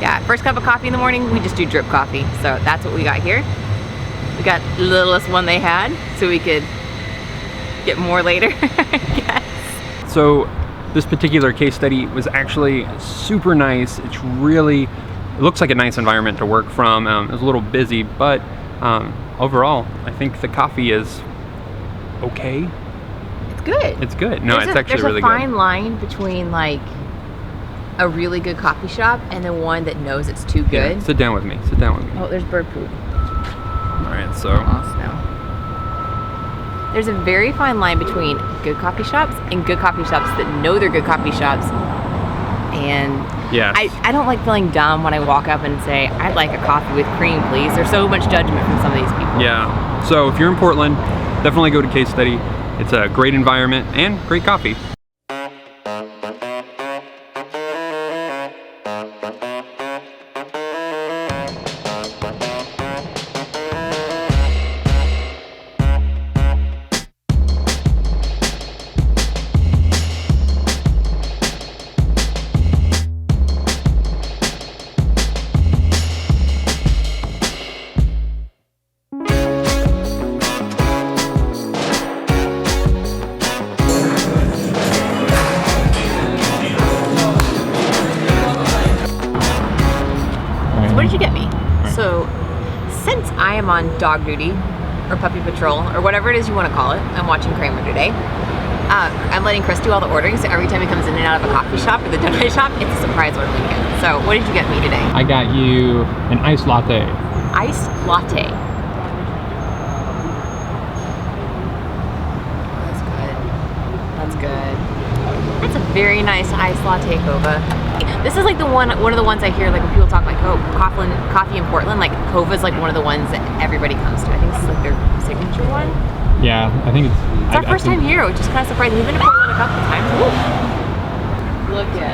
Yeah, first cup of coffee in the morning, we just do drip coffee. So that's what we got here. We got the littlest one they had, so we could get more later, I guess. So this particular case study was actually super nice. It looks like a nice environment to work from. It was a little busy, but overall, I think the coffee is okay. It's good. It's good. No, it's actually really good. There's a fine line between like a really good coffee shop and then one that knows it's too good. Yeah, sit down with me. Sit down with me. Oh, there's bird poop. All right, so. There's a very fine line between good coffee shops and good coffee shops that know they're good coffee shops. And yeah, I don't like feeling dumb when I walk up and say, I'd like a coffee with cream, please. There's so much judgment from some of these people. Yeah, so if you're in Portland, definitely go to Case Study. It's a great environment and great coffee. What did you get me? So, since I am on dog duty, or puppy patrol, or whatever it is you want to call it, I'm watching Kramer today. I'm letting Chris do all the ordering, so every time he comes in and out of a coffee shop or the donut shop, it's a surprise order weekend. So, what did you get me today? I got you an iced latte. Iced latte. That's good. That's good. That's a very nice iced latte, Coava. This is like one of the ones I hear like when people talk like, oh, coffee in Portland, like Coava's like one of the ones that everybody comes to. I think this is like their signature one. Yeah, I think it's our first time here, which is kind of surprising. We've been to Portland a couple of times. Look at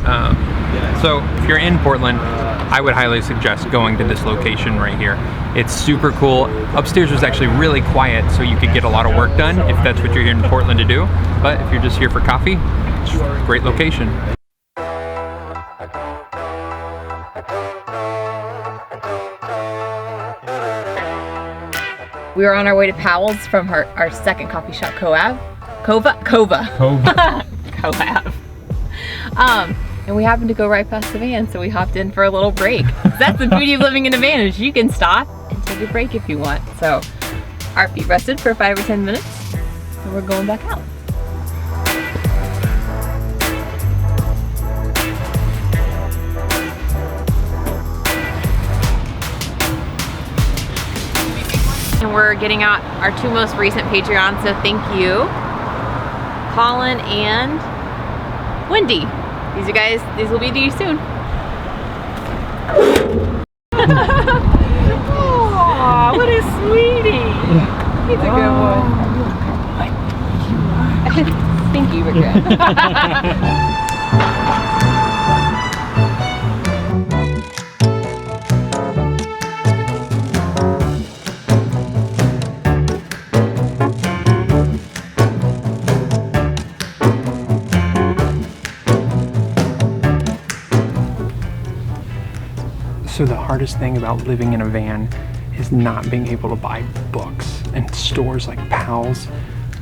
it. So if you're in Portland, I would highly suggest going to this location right here. It's super cool. Upstairs was actually really quiet, so you could get a lot of work done if that's what you're here in Portland to do. But if you're just here for coffee, it's a great location. We were on our way to Powell's from our second coffee shop, Coava. And we happened to go right past the van, so we hopped in for a little break. That's the beauty of living in a van, is you can stop and take a break if you want. So our feet rested for 5 or 10 minutes, and we're going back out. And we're getting out our 2 most recent Patreons, so thank you, Colin and Wendy. These will be to you soon. Aww, what a sweetie. He's a good one. Thank you, Rick. So the hardest thing about living in a van is not being able to buy books, and stores like Powell's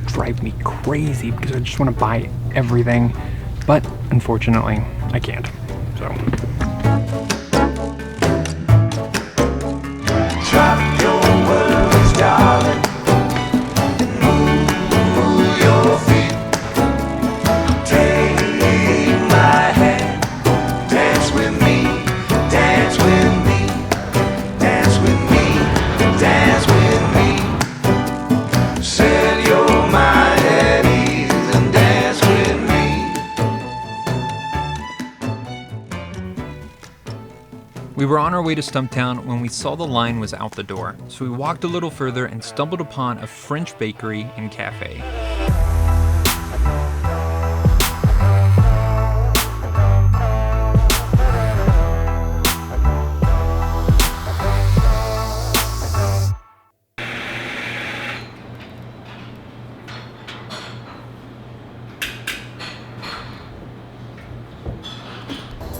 drive me crazy because I just want to buy everything, but unfortunately I can't. So drop your worries, darling, move your feet, take my hand, dance with me, dance with me, dance with me, dance with me, set your mind at ease and dance with me. we were on our way to Stumptown when we saw the line was out the door, so we walked a little further and stumbled upon a French bakery and cafe.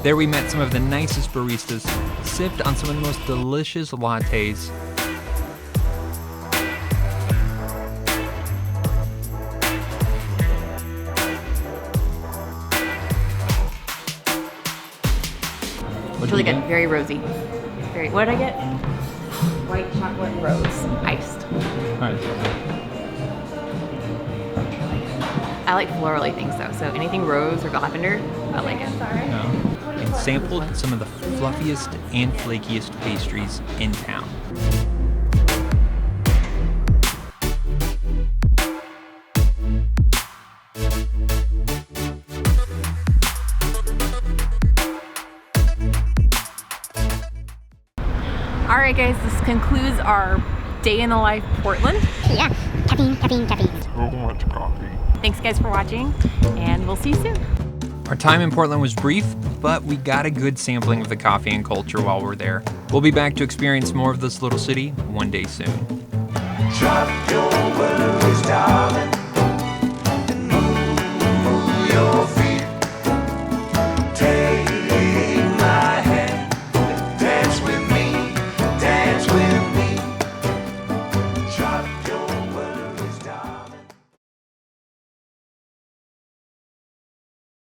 There we met some of the nicest baristas, sipped on some of the most delicious lattes. It's really good, very rosy. Very, what did I get? White chocolate rose, iced. I like florally things though, so anything rose or lavender, I like it. And sampled some of the fluffiest and flakiest pastries in town. All right, guys, this concludes our day in the life Portland. Yeah, caffeine. So much coffee. Thanks, guys, for watching, and we'll see you soon. Our time in Portland was brief, but we got a good sampling of the coffee and culture while we're there. We'll be back to experience more of this little city one day soon. Drop your worries down.